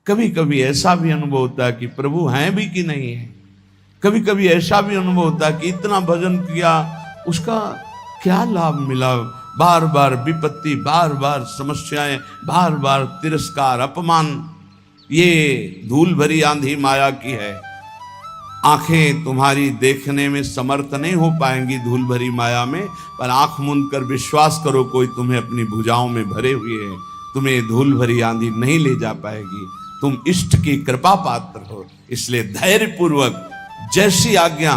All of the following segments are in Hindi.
कभी कभी ऐसा भी अनुभव होता है कि प्रभु हैं भी कि नहीं है। कभी कभी ऐसा भी अनुभव होता है कि इतना भजन किया, उसका क्या लाभ मिला। बार बार विपत्ति, बार बार समस्याएं, बार बार तिरस्कार, अपमान। ये धूल भरी आंधी माया की है। आंखें तुम्हारी देखने में समर्थ नहीं हो पाएंगी धूल भरी माया में, पर आंख मूंद कर विश्वास करो, कोई तुम्हें अपनी भुजाओं में भरे हुए है। तुम्हें धूल भरी आंधी नहीं ले जा पाएगी। तुम इष्ट की कृपा पात्र हो, इसलिए धैर्य पूर्वक जैसी आज्ञा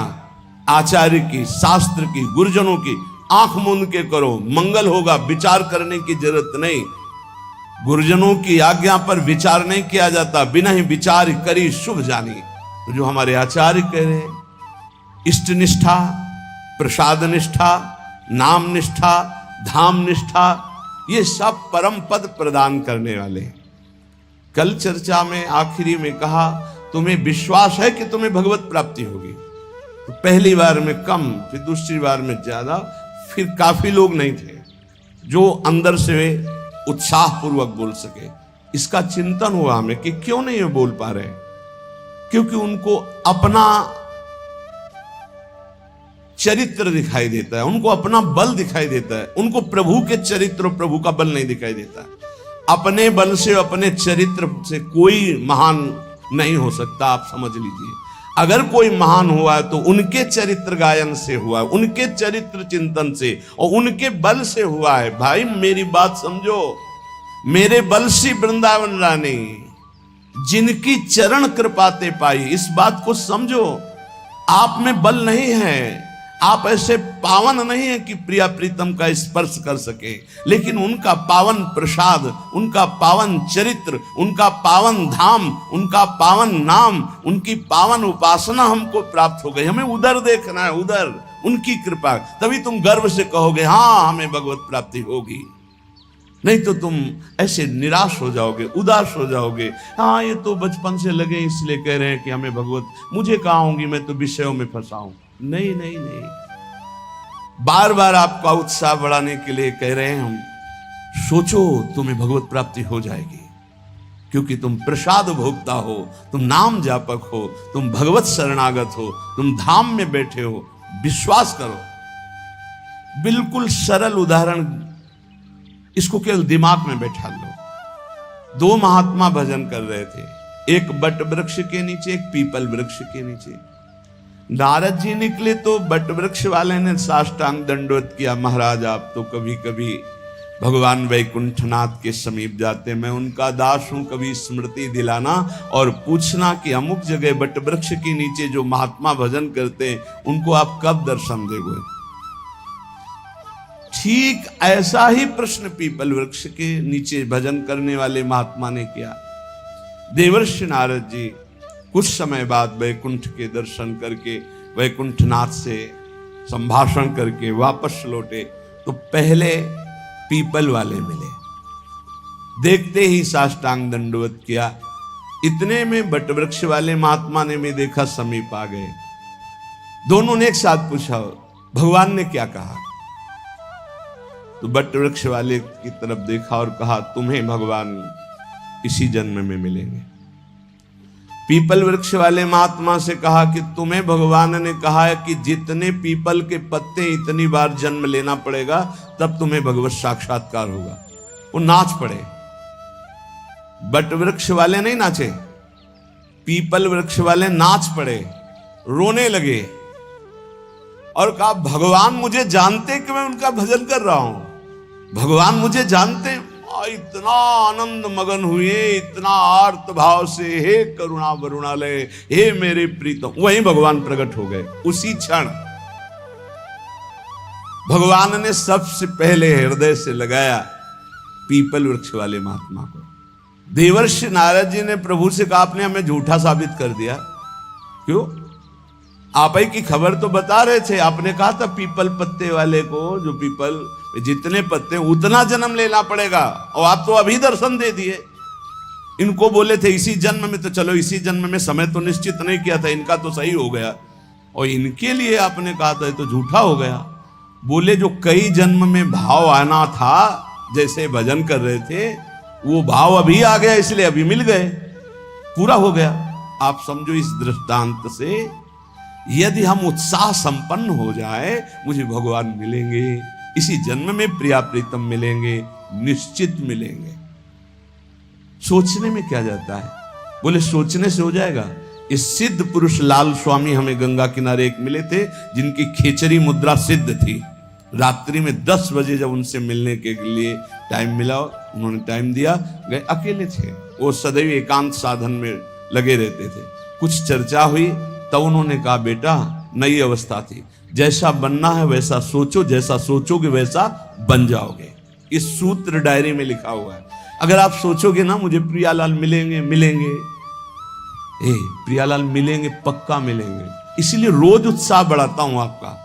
आचार्य की, शास्त्र की, गुरुजनों की, आंख मूंद के करो, मंगल होगा। विचार करने की जरूरत नहीं। गुरुजनों की आज्ञा पर विचार नहीं किया जाता। बिना ही विचार करी शुभ जानी। तो जो हमारे आचार्य कह रहे हैं, इष्ट निष्ठा, प्रसाद निष्ठा, नाम निष्ठा, धाम निष्ठा, ये सब परम पद प्रदान करने वाले। कल चर्चा में आखिरी में कहा, तुम्हें विश्वास है कि तुम्हें भगवत प्राप्ति होगी। तो पहली बार में कम, फिर दूसरी बार में ज्यादा, फिर काफी लोग नहीं थे जो अंदर से उत्साह पूर्वक बोल सके। इसका चिंतन हुआ हमें कि क्यों नहीं ये बोल पा रहे। क्योंकि उनको अपना चरित्र दिखाई देता है, उनको अपना बल दिखाई देता है। उनको प्रभु के चरित्र, प्रभु का बल नहीं दिखाई देता। अपने बल से, अपने चरित्र से कोई महान नहीं हो सकता। आप समझ लीजिए, अगर कोई महान हुआ है तो उनके चरित्र गायन से हुआ है, उनके चरित्र चिंतन से और उनके बल से हुआ है। भाई मेरी बात समझो, मेरे बल से वृंदावन रानी, जिनकी चरण कृपाते पाई, इस बात को समझो। आप में बल नहीं है, आप ऐसे पावन नहीं है कि प्रिया प्रीतम का स्पर्श कर सके, लेकिन उनका पावन प्रसाद, उनका पावन चरित्र, उनका पावन धाम, उनका पावन नाम, उनकी पावन उपासना हमको प्राप्त हो गई। हमें उधर देखना है, उधर उनकी कृपा। तभी तुम गर्व से कहोगे हाँ हमें भगवत प्राप्ति होगी। नहीं तो तुम ऐसे निराश हो जाओगे, उदास हो जाओगे। हाँ ये तो बचपन से लगे इसलिए कह रहे हैं कि हमें भगवत, मुझे कहाँ होंगी, मैं तो विषयों में फंसा हूं। नहीं नहीं नहीं, बार बार आपका उत्साह बढ़ाने के लिए कह रहे हैं हम। सोचो तुम्हें भगवत प्राप्ति हो जाएगी, क्योंकि तुम प्रसाद भोक्ता हो, तुम नाम जापक हो, तुम भगवत शरणागत हो, तुम धाम में बैठे हो। विश्वास करो। बिल्कुल सरल उदाहरण, इसको केवल दिमाग में बैठा लो। दो महात्मा भजन कर रहे थे, एक बट वृक्ष के नीचे, एक पीपल वृक्ष के नीचे। नारद जी निकले तो बट वृक्ष वाले ने साष्टांग दंडवत किया, महाराज आप तो कभी कभी भगवान वैकुंठनाथ के समीप जाते, मैं उनका दास हूं, कभी स्मृति दिलाना और पूछना कि अमुक जगह बट वृक्ष के नीचे जो महात्मा भजन करते हैं उनको आप कब दर्शन देंगे। ठीक ऐसा ही प्रश्न पीपल वृक्ष के नीचे भजन करने वाले महात्मा ने किया। देवर्षि नारद जी कुछ समय बाद वैकुंठ के दर्शन करके, वैकुंठनाथ से संभाषण करके वापस लौटे तो पहले पीपल वाले मिले। देखते ही साष्टांग दंडवत किया। इतने में बटवृक्ष वाले महात्मा ने भी देखा, समीप आ गए। दोनों ने एक साथ पूछा भगवान ने क्या कहा। तो बटवृक्ष वाले की तरफ देखा और कहा तुम्हें भगवान इसी जन्म में मिलेंगे। पीपल वृक्ष वाले महात्मा से कहा कि तुम्हें भगवान ने कहा है कि जितने पीपल के पत्ते इतनी बार जन्म लेना पड़ेगा तब तुम्हें भगवत साक्षात्कार होगा। वो नाच पड़े। बट वृक्ष वाले नहीं नाचे, पीपल वृक्ष वाले नाच पड़े, रोने लगे और कहा भगवान मुझे जानते कि मैं उनका भजन कर रहा हूं, भगवान मुझे जानते। इतना आनंद मगन हुए, इतना आर्त भाव से, हे करुणा वरुणालय, हे मेरे प्रीतम, वहीं भगवान प्रकट हो गए। उसी क्षण भगवान ने सबसे पहले हृदय से लगाया पीपल वृक्ष वाले महात्मा को। देवर्षि नारद जी ने प्रभु से कहा आपने हमें झूठा साबित कर दिया। क्यों? आप ही की खबर तो बता रहे थे, आपने कहा था पीपल पत्ते वाले को, जो पीपल जितने पत्ते उतना जन्म लेना पड़ेगा, और आप तो अभी दर्शन दे दिए। इनको बोले थे इसी जन्म में, तो चलो इसी जन्म में, समय तो निश्चित नहीं किया था, इनका तो सही हो गया, और इनके लिए आपने कहा था तो झूठा हो गया। बोले जो कई जन्म में भाव आना था, जैसे भजन कर रहे थे वो भाव अभी आ गया, इसलिए अभी मिल गए। पूरा हो गया। आप समझो इस दृष्टांत से यदि हम उत्साह संपन्न हो जाए, मुझे भगवान मिलेंगे, इसी जन्म में प्रिया प्रीतम मिलेंगे, निश्चित मिलेंगे। सोचने में क्या जाता है? बोले सोचने से हो जाएगा। इस सिद्ध पुरुष लाल स्वामी हमें गंगा किनारे एक मिले थे, जिनकी खेचरी मुद्रा सिद्ध थी। रात्रि में 10 बजे जब उनसे मिलने के लिए टाइम मिला, उन्होंने टाइम दिया, गए। अकेले थे वो, सदैव एकांत साधन में लगे रहते थे। कुछ चर्चा हुई, तब उन्होंने कहा बेटा, नई अवस्था थी, जैसा बनना है वैसा सोचो, जैसा सोचोगे वैसा बन जाओगे। इस सूत्र डायरी में लिखा हुआ है। अगर आप सोचोगे ना मुझे प्रियालाल मिलेंगे मिलेंगे, प्रियालाल मिलेंगे, पक्का मिलेंगे। इसलिए रोज उत्साह बढ़ाता हूं आपका।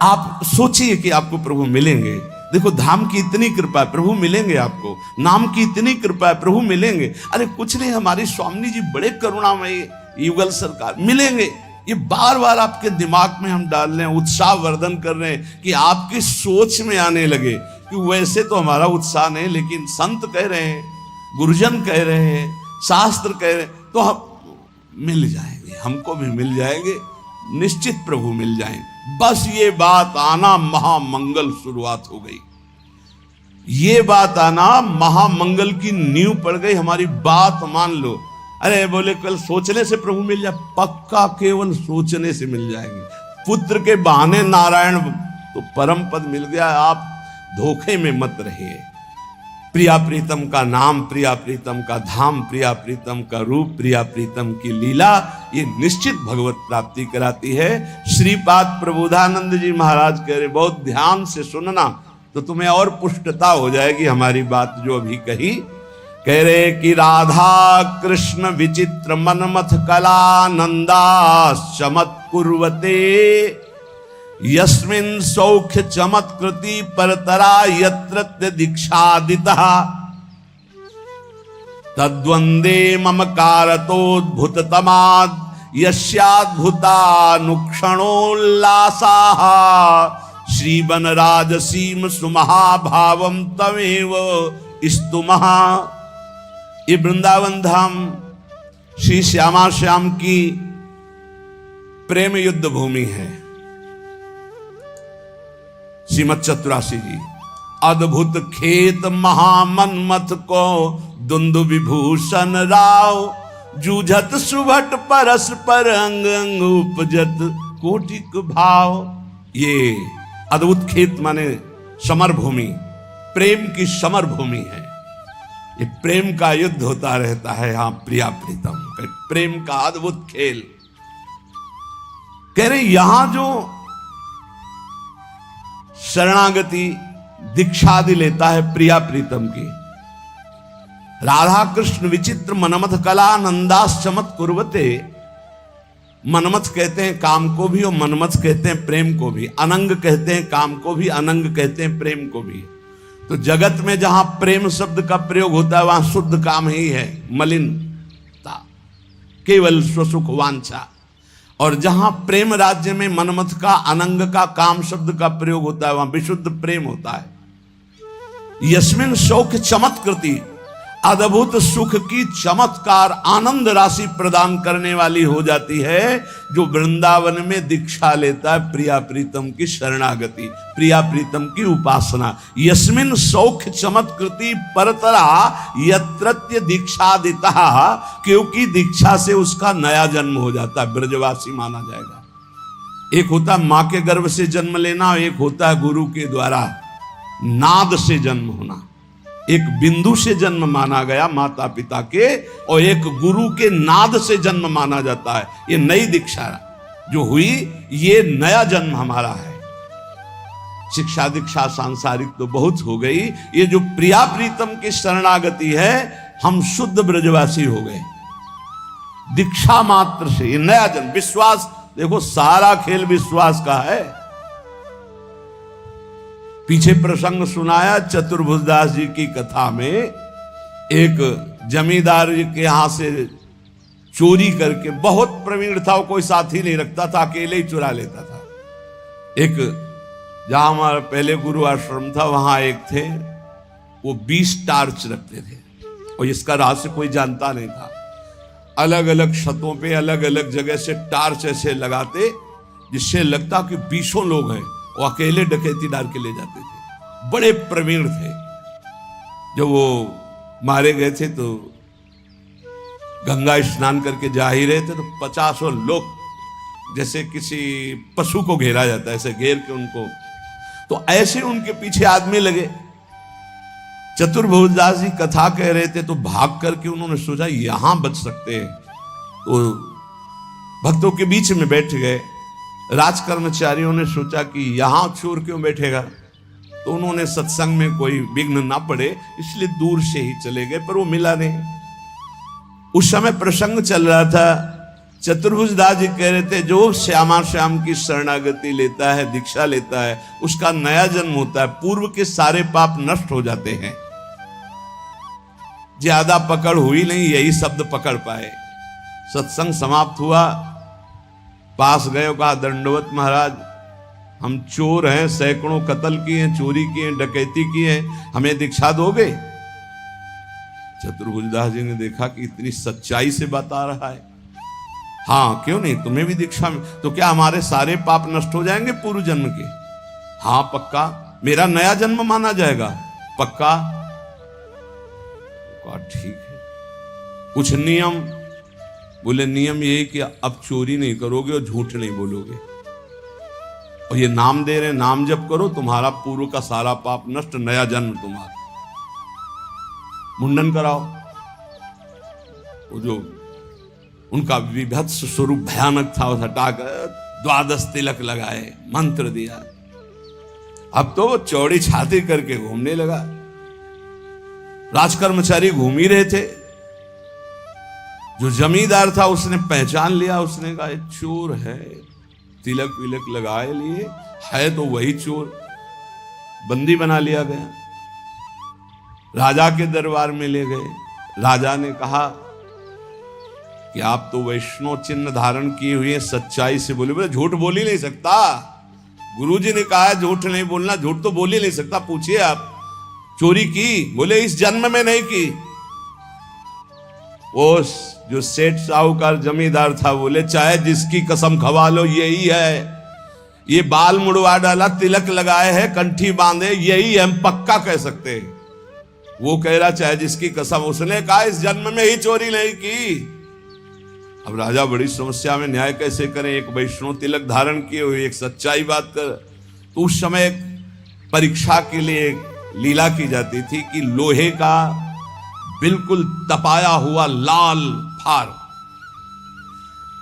आप सोचिए कि आपको प्रभु मिलेंगे। देखो धाम की इतनी कृपा है, प्रभु मिलेंगे आपको। नाम की इतनी कृपा है, प्रभु मिलेंगे। अरे कुछ नहीं, हमारी स्वामी जी बड़े करुणामयी, युगल सरकार मिलेंगे। ये बार बार आपके दिमाग में हम डाल रहे हैं, उत्साह वर्धन कर रहे हैं कि आपकी सोच में आने लगे कि वैसे तो हमारा उत्साह नहीं, लेकिन संत कह रहे हैं, गुरुजन कह रहे हैं, शास्त्र कह रहे हैं, तो हम मिल जाएंगे, हमको भी मिल जाएंगे, निश्चित प्रभु मिल जाएंगे। बस ये बात आना महामंगल शुरुआत हो गई। ये बात आना महामंगल की नींव पड़ गई। हमारी बात मान लो। अरे बोले कल सोचने से प्रभु मिल जाए, पक्का केवल सोचने से मिल जाएंगे। पुत्र के बहाने नारायण तो परम पद मिल गया। आप धोखे में मत रहिए। प्रिया प्रीतम का नाम, प्रिया प्रीतम का धाम, प्रिया प्रीतम का रूप, प्रिया प्रीतम की लीला, ये निश्चित भगवत प्राप्ति कराती है। श्रीपाद प्रबोधानंद जी महाराज कह रहे, बहुत ध्यान से सुनना तो तुम्हें और पुष्टता हो जाएगी हमारी बात जो अभी कही। कह रहे कि राधा कृष्ण विचित्र मनमथ कलानंदा चमत्कुर्वते, यस्मिन् सौख्य चमत्कृति परतरा यत्र दीक्षादितः, तद्वंदे ममकारतोद्भुततमाद् यस्याद्भुतानुक्षणोल्लासाः, श्रीवनराजसीम सुमहाभावं तमेव स्तुमः। ये वृंदावन धाम श्री श्यामा श्याम की प्रेम युद्ध भूमि है। श्रीमद चतुरासी जी, अद्भुत खेत महामन्मथ को दुंदु विभूषण राव, जूझत सुभट परस्पर अंग अंग उपजत कोटिक भाव। ये अद्भुत खेत माने समर भूमि, प्रेम की समर भूमि है। ये प्रेम का युद्ध होता रहता है यहां प्रिया प्रीतम, प्रेम का अद्भुत खेल। कह रहे यहां जो शरणागति दीक्षादि लेता है प्रिया प्रीतम की, राधा कृष्ण विचित्र मनमथ कला नंदास चमत कुर्वते। मनमथ कहते हैं काम को भी और मनमथ कहते हैं प्रेम को भी। अनंग कहते हैं काम को भी, अनंग कहते हैं प्रेम को भी। तो जगत में जहां प्रेम शब्द का प्रयोग होता है वहां शुद्ध काम ही है, मलिनता, केवल स्वसुख वांछा। और जहां प्रेम राज्य में मनमथ का, अनंग का, काम शब्द का प्रयोग होता है वहां विशुद्ध प्रेम होता है। यस्मिन सौख्य चमत्कृति, अद्भुत सुख की चमत्कार आनंद राशि प्रदान करने वाली हो जाती है जो वृंदावन में दीक्षा लेता है प्रिया प्रीतम की शरणागति, प्रिया प्रीतम की उपासना। यस्मिन सौख्य चमत्कृति परतरा यत्रत्य दीक्षादिता, क्योंकि दीक्षा से उसका नया जन्म हो जाता है, ब्रजवासी माना जाएगा। एक होता है मां के गर्भ से जन्म लेना, एक होता है गुरु के द्वारा नाद से जन्म होना। एक बिंदु से जन्म माना गया माता पिता के, और एक गुरु के नाद से जन्म माना जाता है। ये नई दीक्षा जो हुई, ये नया जन्म हमारा है। शिक्षा दीक्षा सांसारिक तो बहुत हो गई, ये जो प्रिया प्रीतम की शरणागति है, हम शुद्ध ब्रजवासी हो गए दीक्षा मात्र से। ये नया जन्म, विश्वास, देखो सारा खेल विश्वास का है। पीछे प्रसंग सुनाया चतुर्भुजदास जी की कथा में, एक जमींदार के यहां से चोरी करके, बहुत प्रवीण था, वो कोई साथी नहीं रखता था, अकेले ही चुरा लेता था। एक जहां हमारा पहले गुरु आश्रम था वहां एक थे, वो 20 टार्च रखते थे और इसका रहस्य कोई जानता नहीं था। अलग अलग छतों पे अलग अलग जगह से टार्च ऐसे लगाते जिससे लगता कि 20 लोग हैं, वो अकेले डकैती डाल के ले जाते थे। बड़े प्रवीण थे। जब वो मारे गए थे तो गंगा स्नान करके जा ही रहे थे तो 50 लोग जैसे किसी पशु को घेरा जाता है ऐसे घेर के उनको, तो ऐसे उनके पीछे आदमी लगे। चतुर्भुजदास जी कथा कह रहे थे तो भाग करके उन्होंने सोचा यहां बच सकते हैं, तो भक्तों के बीच में बैठ गए। राज कर्मचारियों ने सोचा कि यहां चोर क्यों बैठेगा, तो उन्होंने सत्संग में कोई विघ्न ना पड़े इसलिए दूर से ही चले गए, पर वो मिला नहीं। उस समय प्रसंग चल रहा था। चतुर्भुजदास जी कह रहे थे जो श्यामा श्याम की शरणागति लेता है, दीक्षा लेता है, उसका नया जन्म होता है, पूर्व के सारे पाप नष्ट हो जाते हैं। ज्यादा पकड़ हुई नहीं, यही शब्द पकड़ पाए। सत्संग समाप्त हुआ, पास गए, कहा दंडवत महाराज, हम चोर हैं, सैकड़ों कत्ल किए हैं, चोरी किए हैं, डकैती की है, हमें दीक्षा दोगे? चतुर्भुजदास जी ने देखा कि इतनी सच्चाई से बता रहा है, हाँ क्यों नहीं, तुम्हें भी दीक्षा में, तो क्या हमारे सारे पाप नष्ट हो जाएंगे पूर्व जन्म के? हाँ पक्का, मेरा नया जन्म माना जाएगा? पक्का। ठीक है, कुछ नियम? बोले नियम ये कि अब चोरी नहीं करोगे और झूठ नहीं बोलोगे, और ये नाम दे रहे, नाम जप करो, तुम्हारा पूर्व का सारा पाप नष्ट, नया जन्म तुम्हारा। मुंडन कराओ। वो जो उनका विभत्स स्वरूप भयानक था उस हटाकर 12 तिलक लगाए, मंत्र दिया। अब तो वो चौड़ी छाती करके घूमने लगा। राजकर्मचारी घूम ही रहे थे। जो जमींदार था उसने पहचान लिया, उसने कहा चोर है, तिलक विलक लगाए लिए है, तो वही चोर। बंदी बना लिया गया, राजा के दरबार में ले गए। राजा ने कहा कि आप तो वैष्णव चिन्ह धारण किए हुए, सच्चाई से बोले। बोले झूठ बोल ही नहीं सकता, गुरुजी ने कहा झूठ नहीं बोलना, झूठ तो बोल ही नहीं सकता। पूछिए आप, चोरी की? बोले इस जन्म में नहीं की। वो जो सेठ साहूकार जमींदार था, बोले चाहे जिसकी कसम खवा लो यही है, ये बाल मुड़वा डाला, तिलक लगाए है, कंठी बांधे, यही हम पक्का कह सकते हैं। वो कह रहा चाहे जिसकी कसम, उसने कहा इस जन्म में ही चोरी नहीं की। अब राजा बड़ी समस्या में, न्याय कैसे करें? एक वैष्णव तिलक धारण किए हुए, एक सच्चाई बात कर। तो उस समय परीक्षा के लिए लीला की जाती थी कि लोहे का बिल्कुल तपाया हुआ लाल फार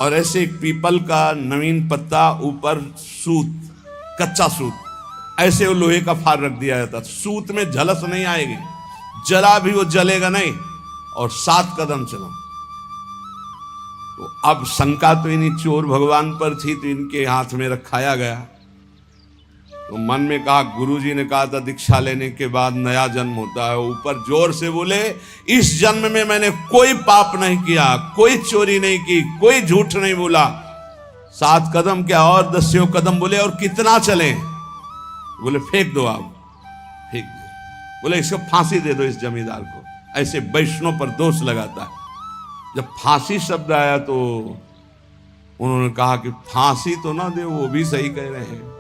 और ऐसे एक पीपल का नवीन पत्ता, ऊपर सूत, कच्चा सूत, ऐसे वो लोहे का फार रख दिया जाता। सूत में झलस नहीं आएगी, जला भी वो जलेगा नहीं, और 7 कदम चलो। तो अब शंका तो इन्हीं चोर भगवान पर थी, तो इनके हाथ में रखाया गया। तो मन में कहा, गुरुजी ने कहा था दीक्षा लेने के बाद नया जन्म होता है। ऊपर जोर से बोले इस जन्म में मैंने कोई पाप नहीं किया, कोई चोरी नहीं की, कोई झूठ नहीं बोला। 7 कदम क्या और 10 कदम बोले, और कितना चले? बोले फेंक दो, आप फेंक दो। बोले इसको फांसी दे दो इस जमींदार को, ऐसे वैष्णव पर दोष लगाता है। जब फांसी शब्द आया तो उन्होंने कहा कि फांसी तो ना दे, वो भी सही कह रहे हैं।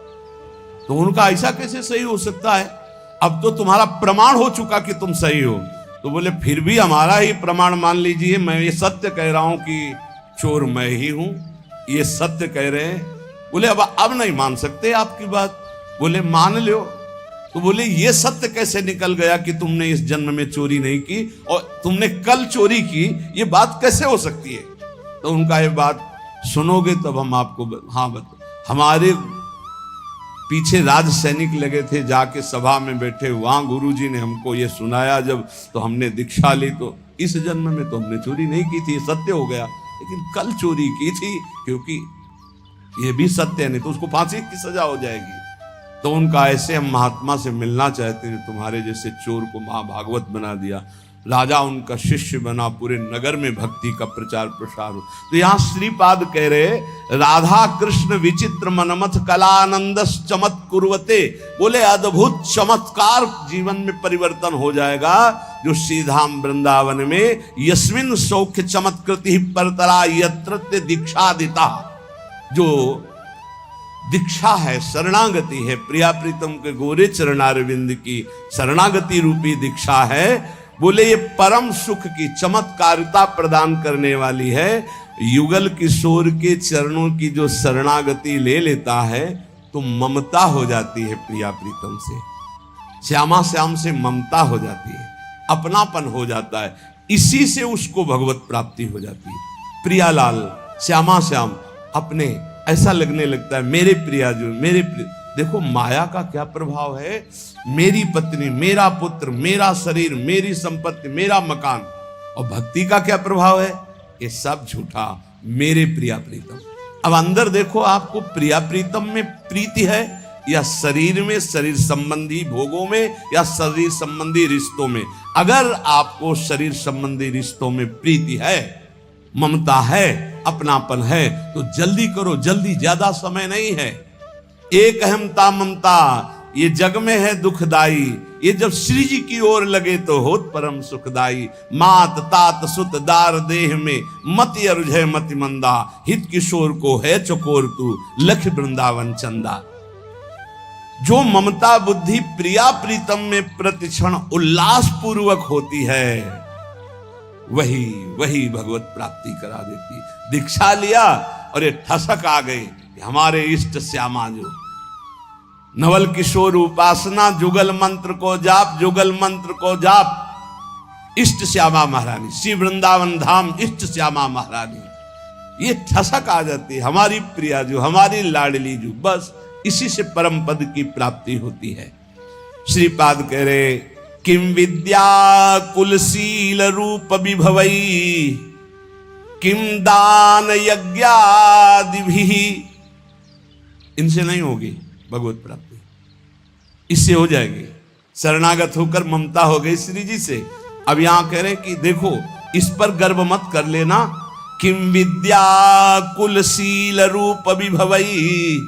तो उनका ऐसा कैसे सही हो सकता है? अब तो तुम्हारा प्रमाण हो चुका कि तुम सही हो। तो बोले फिर भी हमारा ही प्रमाण मान लीजिए, मैं ये सत्य कह रहा हूं कि चोर मैं ही हूं, ये सत्य कह रहे हैं। बोले अब नहीं मान सकते आपकी बात। बोले मान लो। तो बोले ये सत्य कैसे निकल गया कि तुमने इस जन्म में चोरी नहीं की और तुमने कल चोरी की, ये बात कैसे हो सकती है? तो उनका ये बात सुनोगे तब हम आपको हाँ बता। हमारे पीछे राज सैनिक लगे थे, जाके सभा में बैठे, वहां गुरुजी ने हमको ये सुनाया जब, तो हमने दीक्षा ली। तो इस जन्म में तो हमने चोरी नहीं की थी, सत्य हो गया, लेकिन कल चोरी की थी, क्योंकि ये भी सत्य है, नहीं तो उसको फांसी की सजा हो जाएगी। तो उनका ऐसे हम महात्मा से मिलना चाहते हैं, तुम्हारे जैसे चोर को महाभागवत बना दिया। राजा उनका शिष्य बना, पूरे नगर में भक्ति का प्रचार प्रसार हो। तो यहाँ श्रीपाद कह रहे राधा कृष्ण विचित्र मनमथ कलानंद चमत्कुर्वते। बोले अद्भुत चमत्कार जीवन में परिवर्तन हो जाएगा जो श्रीधाम वृंदावन में यस्मिन सौख्य चमत्कृति परतरा यत्र दीक्षा दिता, जो दीक्षा है, शरणागति है, प्रिया प्रीतम के गोरे चरणारविंद की शरणागति रूपी दीक्षा है। बोले ये परम सुख की चमत्कारिता प्रदान करने वाली है। युगल किशोर के चरणों की जो शरणागति ले लेता है तो ममता हो जाती है प्रिया प्रीतम से, श्यामा श्याम से ममता हो जाती है, अपनापन हो जाता है, इसी से उसको भगवत प्राप्ति हो जाती है। प्रियालाल श्यामा श्याम अपने ऐसा लगने लगता है मेरे प्रिया जो मेरे देखो माया का क्या प्रभाव है, मेरी पत्नी, मेरा पुत्र, मेरा शरीर, मेरी संपत्ति, मेरा मकान। और भक्ति का क्या प्रभाव है, ये सब झूठा, मेरे प्रिया प्रीतम। अब अंदर देखो आपको प्रिया प्रीतम में प्रीति है या शरीर में, शरीर संबंधी भोगों में या शरीर संबंधी रिश्तों में। अगर आपको शरीर संबंधी रिश्तों में प्रीति है, ममता है, अपनापन है, तो जल्दी करो, जल्दी, ज्यादा समय नहीं है। एक अहमता ममता ये जग में है दुखदाई, ये जब श्री जी की ओर लगे तो होत परम सुखदाई। मात तात सुत दार देह में मति अरुझे मति मंदा, हित किशोर को है चकोर तू लख वृंदावन चंदा। जो ममता बुद्धि प्रिया प्रीतम में प्रतिक्षण उल्लास पूर्वक होती है, वही भगवत प्राप्ति करा देती। दीक्षा लिया और ये ठसक आ गई, हमारे इष्ट श्यामा जो नवल किशोर उपासना, जुगल मंत्र को जाप, जुगल मंत्र को जाप, इष्ट श्यामा महारानी, श्री वृंदावन धाम इष्ट श्यामा महारानी, ये ठसक आ जाती, हमारी प्रिया जो, हमारी लाडली जो, बस इसी से परम पद की प्राप्ति होती है। श्रीपाद कह रहे किम विद्या कुलशील रूप विभवई, किम दान यज्ञादिभिः, इनसे नहीं होगी भगवत प्राप्ति, इससे हो जाएगी। शरणागत होकर ममता हो गई श्री जी से। अब यहां कह रहे कि देखो इस पर गर्व मत कर लेना। किम विद्या कुलशील रूप विभवई,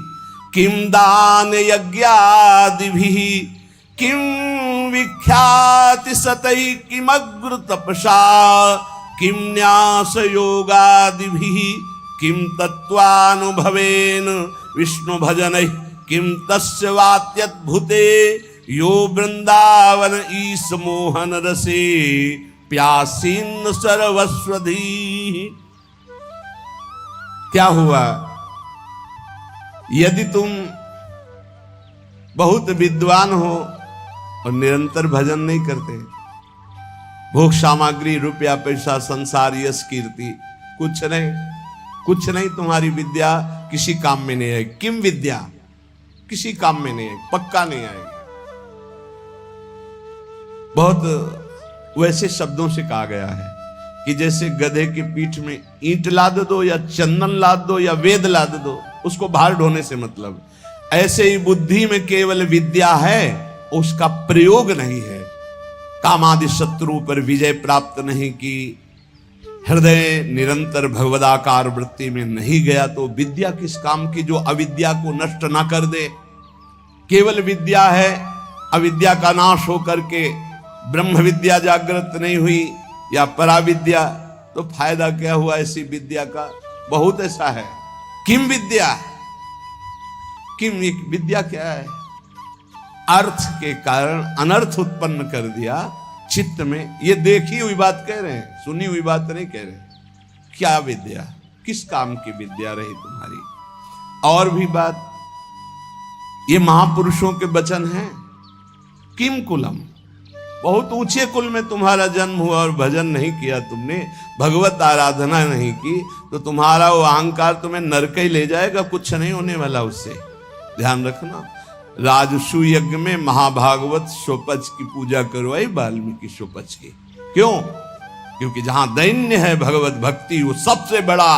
किम दान यज्ञादिभिः, किम विख्याति सतई, किमग्र तपसा, किम न्यास योगादिभिः, किम तत्वानुभवेन विष्णु भजन, किम तस्य वात्यद्भुते यो वृंदावन ईश मोहन रसे प्यासीन सर्वस्वधी। क्या हुआ, यदि तुम बहुत विद्वान हो और निरंतर भजन नहीं करते, भोग सामग्री, रुपया पैसा, संसार, यश कीर्ति, कुछ नहीं तुम्हारी विद्या किसी काम में नहीं आएगी। किम विद्या किसी काम में नहीं आएगी, पक्का नहीं आएगी। बहुत वैसे शब्दों से कहा गया है कि जैसे गधे की पीठ में ईंट लाद दो या चंदन लाद दो या वेद लाद दो, उसको बाहर ढोने से मतलब, ऐसे ही बुद्धि में केवल विद्या है, उसका प्रयोग नहीं है। कामादि शत्रु पर विजय प्राप्त नहीं की, हृदय निरंतर भगवदाकार वृत्ति में नहीं गया, तो विद्या किस काम की जो अविद्या को नष्ट ना कर दे। केवल विद्या है, अविद्या का नाश होकर के ब्रह्म विद्या जागृत नहीं हुई या पराविद्या, तो फायदा क्या हुआ ऐसी विद्या का। बहुत ऐसा है। किम विद्या, किम विद्या क्या है, अर्थ के कारण अनर्थ उत्पन्न कर दिया चित्त में। ये देखी हुई बात कह रहे हैं, सुनी हुई बात नहीं कह रहे। क्या विद्या, किस काम की विद्या रही तुम्हारी। और भी बात, ये महापुरुषों के वचन हैं। किम कुलम, बहुत ऊंचे कुल में तुम्हारा जन्म हुआ और भजन नहीं किया तुमने, भगवत आराधना नहीं की, तो तुम्हारा वो अहंकार तुम्हें नरक ही ले जाएगा, कुछ नहीं होने वाला उससे। ध्यान रखना। राजसु यज्ञ में महाभागवत सोपच की पूजा करवाई वाल्मीकि सोपच की। क्यों? क्योंकि जहां दैन्य है भगवत भक्ति वो सबसे बड़ा।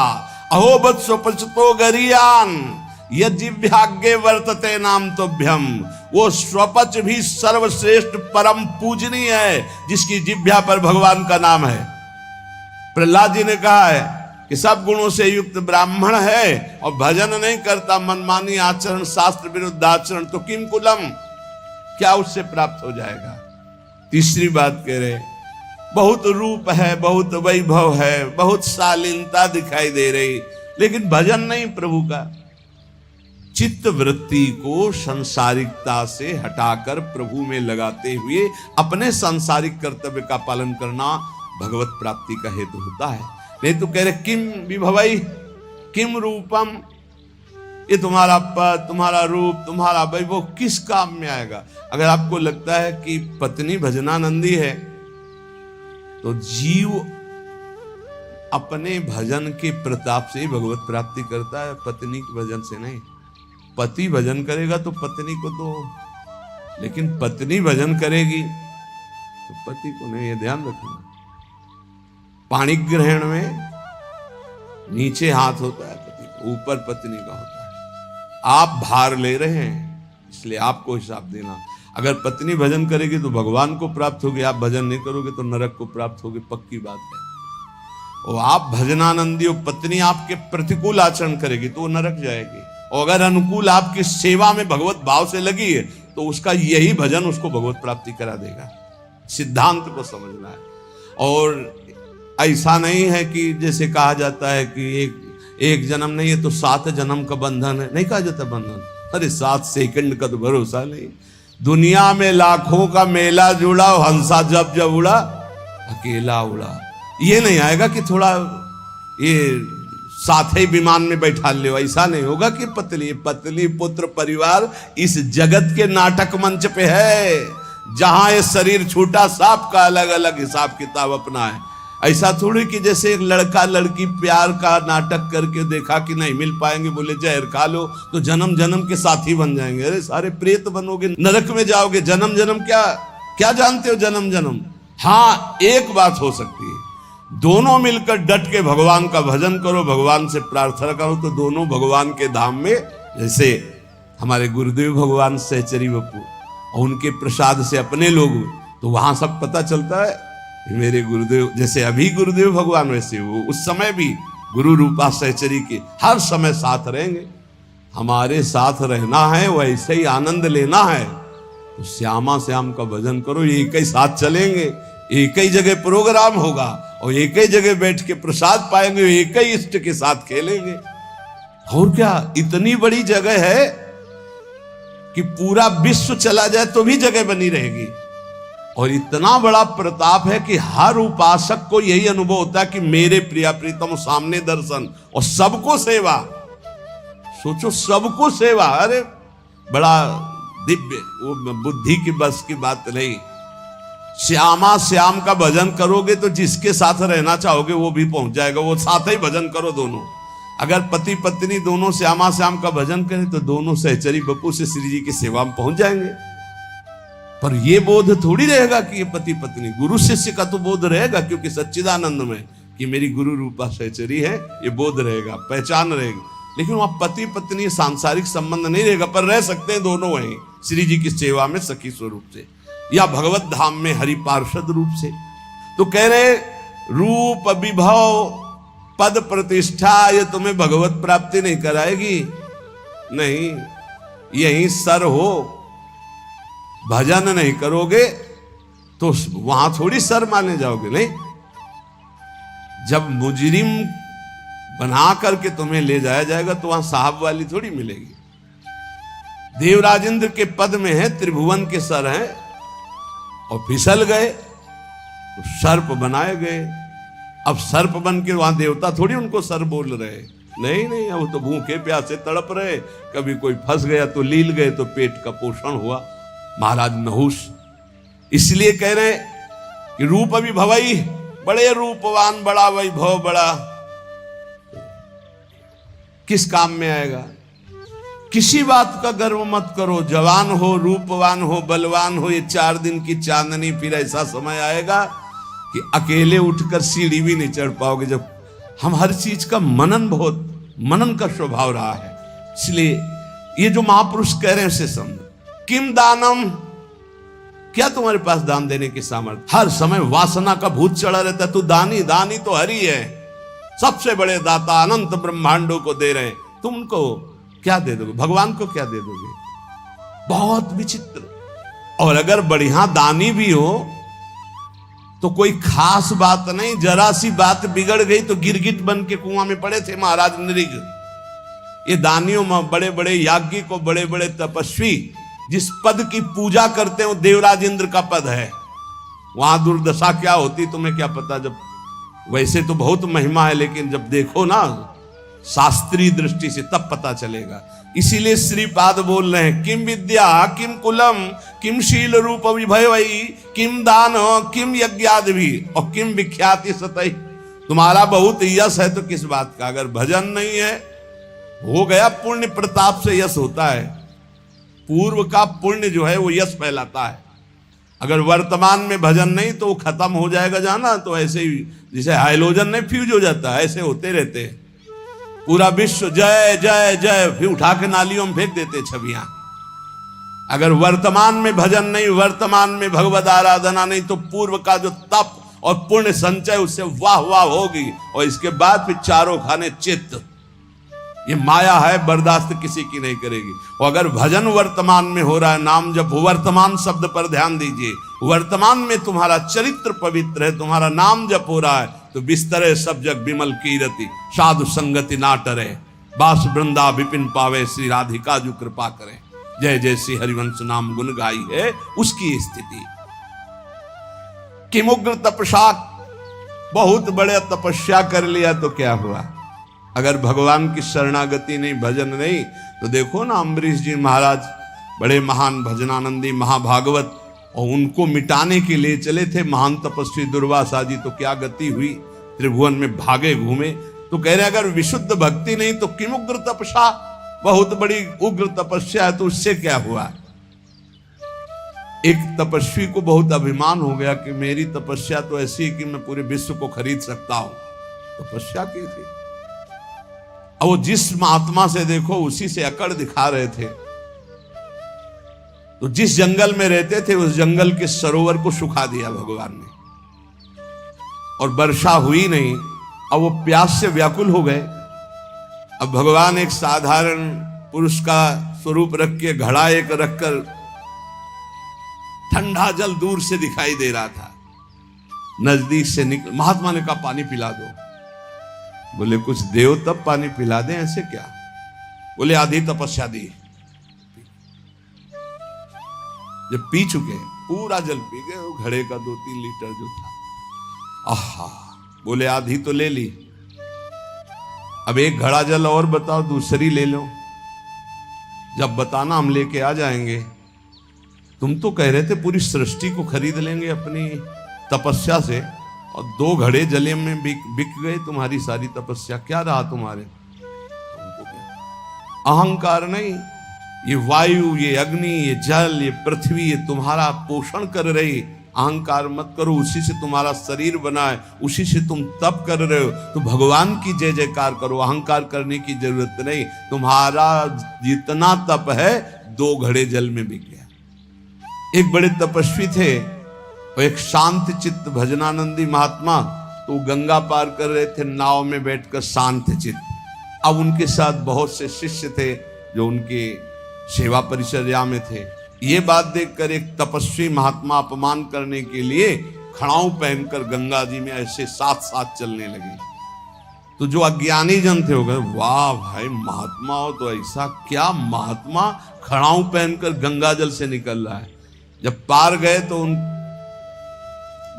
अहोबत सोपच तो गरियान यज्ञाग्ञे वर्तते नाम तोभ्यम, वो स्वपच भी सर्वश्रेष्ठ परम पूजनीय है जिसकी जिह्वा पर भगवान का नाम है। प्रहलाद जी ने कहा है कि सब गुणों से युक्त ब्राह्मण है और भजन नहीं करता, मनमानी आचरण, शास्त्र विरुद्ध आचरण, तो किम कुलम, क्या उससे प्राप्त हो जाएगा। तीसरी बात कह रहे बहुत रूप है, बहुत वैभव है, बहुत शालीनता दिखाई दे रही, लेकिन भजन नहीं प्रभु का। चित्त वृत्ति को संसारिकता से हटाकर प्रभु में लगाते हुए अपने सांसारिक कर्तव्य का पालन करना भगवत प्राप्ति का हेतु होता है। नहीं तो कह रहे किम विभवई किम रूपम, ये तुम्हारा पद, तुम्हारा रूप, तुम्हारा वैभव किस काम में आएगा? अगर आपको लगता है कि पत्नी भजनानंदी है तो जीव अपने भजन के प्रताप से भगवत प्राप्ति करता है, पत्नी के भजन से नहीं। पति भजन करेगा तो पत्नी को तो, लेकिन पत्नी भजन करेगी तो पति को नहीं, ये ध्यान रखना। पाणी ग्रहण में नीचे हाथ होता है पति का, ऊपर पत्नी का होता है। आप भार ले रहे हैं इसलिए आपको हिसाब देना। अगर पत्नी भजन करेगी तो भगवान को प्राप्त होगी, आप भजन नहीं करोगे तो नरक को प्राप्त होगी, पक्की बात है। और आप भजनानंदी हो, पत्नी आपके प्रतिकूल आचरण करेगी तो वो नरक जाएगी, और अगर अनुकूल आपकी सेवा में भगवत भाव से लगी है तो उसका यही भजन उसको भगवत प्राप्ति करा देगा। सिद्धांत को समझना है। और ऐसा नहीं है कि जैसे कहा जाता है कि एक जन्म नहीं है तो 7 जन्म का बंधन है, नहीं कहा जाता बंधन। अरे 7 सेकंड का तो भरोसा नहीं। दुनिया में लाखों का मेला जुड़ा, हंसा जब जब उड़ा अकेला उड़ा। ये नहीं आएगा कि थोड़ा ये साथ ही विमान में बैठा ले, ऐसा नहीं होगा कि पत्नी पुत्र परिवार इस जगत के नाटक मंच पे है, जहां ये शरीर छूटा सबका अलग अलग हिसाब किताब अपना है। ऐसा थोड़ी कि जैसे एक लड़का लड़की प्यार का नाटक करके देखा कि नहीं मिल पाएंगे, बोले जहर खा लो तो जन्म जन्म के साथी बन जाएंगे। अरे सारे प्रेत बनोगे, नरक में जाओगे। जन्म जन्म क्या जानते हो जन्म जन्म? हाँ, एक बात हो सकती है, दोनों मिलकर डट के भगवान का भजन करो, भगवान से प्रार्थना करो तो दोनों भगवान के धाम में, जैसे हमारे गुरुदेव भगवान सहचरी बप्पू और उनके प्रसाद से अपने लोग, तो वहां सब पता चलता है मेरे गुरुदेव, जैसे अभी गुरुदेव भगवान वैसे वो उस समय भी गुरु रूपा सहचरी के हर समय साथ रहेंगे। हमारे साथ रहना है, वैसे ही आनंद लेना है तो श्यामा श्याम का भजन करो। एक ही साथ चलेंगे, एक ही जगह प्रोग्राम होगा और एक ही जगह बैठ के प्रसाद पाएंगे, एक ही इष्ट के साथ खेलेंगे। और क्या, इतनी बड़ी जगह है कि पूरा विश्व चला जाए तो भी जगह बनी रहेगी। और इतना बड़ा प्रताप है कि हर उपासक को यही अनुभव होता है कि मेरे प्रिया प्रीतम सामने दर्शन और सबको सेवा। सोचो, सबको सेवा। अरे बड़ा दिव्य, वो बुद्धि की बस की बात नहीं। श्यामा श्याम का भजन करोगे तो जिसके साथ रहना चाहोगे वो भी पहुंच जाएगा, वो साथ ही भजन करो दोनों। अगर पति पत्नी दोनों श्यामा श्याम का भजन करें तो दोनों सहचरी बप्पू से श्री जी की सेवा में पहुंच जाएंगे। पर ये बोध थोड़ी रहेगा कि ये पति पत्नी, गुरु शिष्य का तो बोध रहेगा, क्योंकि सच्चिदानंद में कि मेरी गुरु रूपा सहचरी है, ये बोध रहेगा, पहचान रहेगी। लेकिन वहां पति पत्नी सांसारिक संबंध नहीं रहेगा, पर रह सकते हैं दोनों वहीं श्री जी की सेवा में सखी स्वरूप से, या भगवत धाम में हरि पार्षद रूप से। तो कह रहे रूप विभव पद प्रतिष्ठा ये तुम्हें भगवत प्राप्ति नहीं कराएगी। नहीं, यही सर हो, भजन नहीं करोगे तो वहां थोड़ी सर माने जाओगे। नहीं, जब मुजरिम बना करके तुम्हें ले जाया जाएगा तो वहां साहब वाली थोड़ी मिलेगी। देवराजेंद्र के पद में है, त्रिभुवन के सर हैं, और फिसल गए तो सर्प बनाए गए। अब सर्प बन के वहां देवता थोड़ी उनको सर बोल रहे, नहीं, अब तो भूखे प्यासे तड़प रहे। कभी कोई फंस गया तो लील गए तो पेट का पोषण हुआ। महाराज नहुष इसलिए कह रहे कि रूप विभवई, बड़े रूपवान, बड़ा वैभव, बड़ा किस काम में आएगा? किसी बात का गर्व मत करो। जवान हो, रूपवान हो, बलवान हो, ये 4 दिन की चांदनी, फिर ऐसा समय आएगा कि अकेले उठकर सीढ़ी भी नहीं चढ़ पाओगे। जब हम हर चीज का मनन का स्वभाव रहा है, इसलिए ये जो महापुरुष कह रहे हैं उसे समझ। किम दानम, क्या तुम्हारे पास दान देने की सामर्थ्य? हर समय वासना का भूत चढ़ा रहता है। तू दानी, दानी तो हरि है, सबसे बड़े दाता, अनंत ब्रह्मांडों को दे रहे हैं। तुम उनको क्या दे दोगे? भगवान को क्या दे दोगे? बहुत विचित्र। और अगर बढ़िया दानी भी हो तो कोई खास बात नहीं, जरा सी बात बिगड़ गई तो गिरगिट बन के कुआं में पड़े थे महाराज नृग। ये दानियों में बड़े बड़े याज्ञिक और बड़े बड़े तपस्वी जिस पद की पूजा करते हो देवराज इंद्र का पद है, वहां दुर्दशा क्या होती तुम्हें क्या पता। जब वैसे तो बहुत महिमा है, लेकिन जब देखो ना शास्त्रीय दृष्टि से तब पता चलेगा। इसीलिए श्रीपाद बोल रहे हैं, किम विद्या किम कुलम किम शील रूप विभवई किम दान किम यज्ञादि भी और किम विख्याति सतई। तुम्हारा बहुत यश है तो किस बात का, अगर भजन नहीं है हो गया। पुण्य प्रताप से यश होता है, पूर्व का पुण्य जो है वो यश फैलाता है। अगर वर्तमान में भजन नहीं तो वो खत्म हो जाएगा जाना, तो ऐसे ही जैसे हाइलोजन नहीं फ्यूज हो जाता है, ऐसे होते रहते हैं। पूरा विश्व जय जय जय, फिर उठा के नालियों में फेंक देते छवियां। अगर वर्तमान में भजन नहीं, वर्तमान में भगवद आराधना नहीं, तो पूर्व का जो तप और पुण्य संचय उससे वाह वाह होगी। और इसके बाद फिर चारों खाने चित्त, ये माया है, बर्दाश्त किसी की नहीं करेगी। और अगर भजन वर्तमान में हो रहा है, नाम जब वर्तमान शब्द पर ध्यान दीजिए, वर्तमान में तुम्हारा चरित्र पवित्र है, तुम्हारा नाम जप हो रहा है, तो बिस्तरे सब जग विमल कीरति साधु संगति ना टरे बास वृंदा विपिन पावे श्री राधिका जो कृपा करे। जय जय श्री हरिवंश नाम गुण गाई है उसकी स्थिति। किमुग्र तपसा, बहुत बड़े तपस्या कर लिया तो क्या हुआ, अगर भगवान की शरणागति नहीं, भजन नहीं, तो देखो ना अम्बरीश जी महाराज बड़े महान भजनानंदी महाभागवत, और उनको मिटाने के लिए चले थे महान तपस्वी दुर्वासा जी, तो क्या गति हुई, त्रिभुवन में भागे घूमे। तो कह रहे अगर विशुद्ध भक्ति नहीं तो किम उग्र तपस्या, बहुत बड़ी उग्र तपस्या है तो उससे क्या हुआ। एक तपस्वी को बहुत अभिमान हो गया कि मेरी तपस्या तो ऐसी है कि मैं पूरे विश्व को खरीद सकता हूं। तपस्या की थी, और वो जिस महात्मा से देखो उसी से अकड़ दिखा रहे थे। तो जिस जंगल में रहते थे उस जंगल के सरोवर को सुखा दिया भगवान ने, और वर्षा हुई नहीं। अब वो प्यास से व्याकुल हो गए। अब भगवान एक साधारण पुरुष का स्वरूप रख के घड़ा एक रखकर ठंडा जल दूर से दिखाई दे रहा था, नजदीक से निकल, महात्मा ने कहा पानी पिला दो। बोले कुछ देव तब पानी पिला दें, ऐसे क्या। बोले आधी तपस्या दी। जब पी चुके पूरा जल पी गए, वो घड़े का 2-3 लीटर जो था, आहा, बोले आधी तो ले ली, अब एक घड़ा जल और बताओ, दूसरी ले लो। जब बताना हम लेके आ जाएंगे। तुम तो कह रहे थे पूरी सृष्टि को खरीद लेंगे अपनी तपस्या से, और 2 घड़े जले में बिक गए तुम्हारी सारी तपस्या, क्या रहा तुम्हारे। अहंकार नहीं, ये वायु, ये अग्नि, ये जल, ये पृथ्वी, ये तुम्हारा पोषण कर रही। अहंकार मत करो, उसी से तुम्हारा शरीर बना है, उसी से तुम तप कर रहे हो, तो भगवान की जय जयकार करो, अहंकार करने की जरूरत नहीं। तुम्हारा जितना तप है 2 घड़े जल में बिक गया। एक बड़े तपस्वी थे, और एक शांत चित्त भजनानंदी महात्मा, तो गंगा पार कर रहे थे नाव में बैठकर शांत चित्त। अब उनके साथ बहुत से शिष्य थे जो उनके सेवा परिचर्या में थे। ये बात देखकर एक तपस्वी महात्मा अपमान करने के लिए खड़ाऊ पहनकर गंगा जी में ऐसे साथ साथ चलने लगे। तो जो अज्ञानी जन थे हो गए, वाह भाई महात्मा हो तो ऐसा, क्या महात्मा खड़ाऊ पहनकर गंगा जल से निकल रहा है। जब पार गए तो उन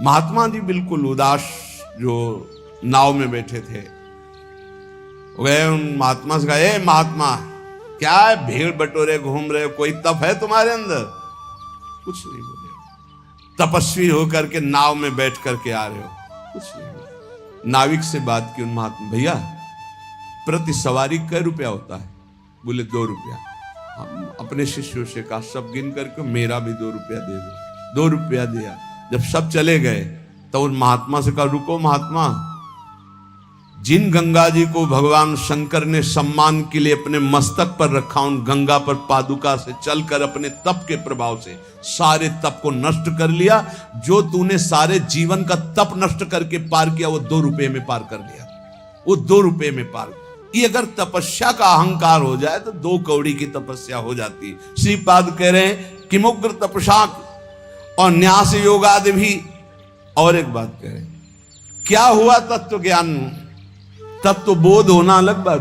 महात्मा जी बिल्कुल उदास, जो नाव में बैठे थे, गए उन महात्मा से कहा, ए महात्मा क्या है, भीड़ बटोरे घूम रहे हो, कोई तप है तुम्हारे अंदर। कुछ नहीं बोले। तपस्वी होकर के नाव में बैठ करके आ रहे हो, कुछ नहीं बोले। नाविक से बात की उन महात्मा, भैया प्रति सवारी कै रुपया होता है। बोले 2 रुपया। हम अपने शिष्यों से कहा सब गिन करके मेरा भी 2 रुपया दे दो। 2 रुपया दिया। जब सब चले गए तो उन महात्मा से कहा, रुको महात्मा, जिन गंगा जी को भगवान शंकर ने सम्मान के लिए अपने मस्तक पर रखा, उन गंगा पर पादुका से चलकर अपने तप के प्रभाव से सारे तप को नष्ट कर लिया। जो तूने सारे जीवन का तप नष्ट करके पार किया, वो 2 रुपये में पार कर लिया। वो 2 रुपये में पार। ये अगर तपस्या का अहंकार हो जाए तो 2 कौड़ी की तपस्या हो जाती। श्रीपाद कह रहे हैं कि मुग्र तपस्या और न्यास योगादि भी और एक बात कह रहे, क्या हुआ तत्व ज्ञान, तत्व बोध होना अलग बात